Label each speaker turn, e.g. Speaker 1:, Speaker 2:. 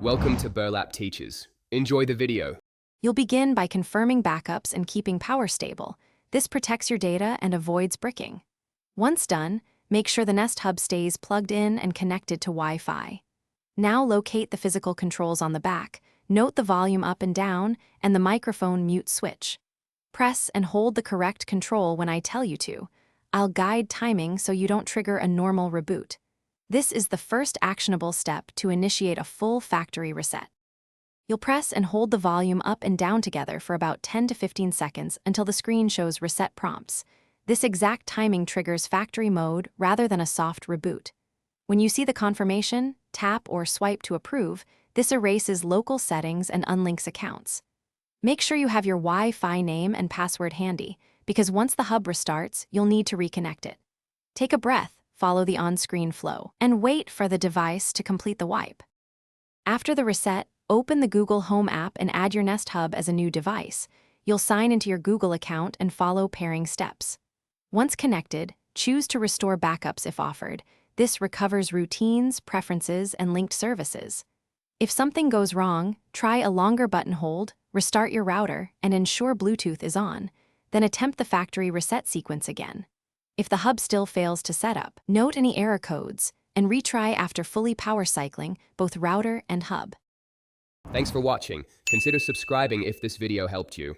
Speaker 1: Welcome to Burlap Teachers. Enjoy the video.
Speaker 2: You'll begin by confirming backups and keeping power stable. This protects your data and avoids bricking. Once done, make sure the Nest Hub stays plugged in and connected to Wi-Fi. Now locate the physical controls on the back, note the volume up and down, and the microphone mute switch. Press and hold the correct control when I tell you to. I'll guide timing so you don't trigger a normal reboot. This is the first actionable step to initiate a full factory reset. You'll press and hold the volume up and down together for about 10 to 15 seconds until the screen shows reset prompts. This exact timing triggers factory mode rather than a soft reboot. When you see the confirmation, tap or swipe to approve. This erases local settings and unlinks accounts. Make sure you have your Wi-Fi name and password handy, because once the hub restarts, you'll need to reconnect it. Take a breath, follow the on-screen flow, and wait for the device to complete the wipe. After the reset, open the Google Home app and add your Nest Hub as a new device. You'll sign into your Google account and follow pairing steps. Once connected, choose to restore backups if offered. This recovers routines, preferences, and linked services. If something goes wrong, try a longer button hold, restart your router, and ensure Bluetooth is on. Then attempt the factory reset sequence again. If the hub still fails to set up, note any error codes and retry after fully power cycling both router and hub.
Speaker 1: Thanks for watching. Consider subscribing if this video helped you.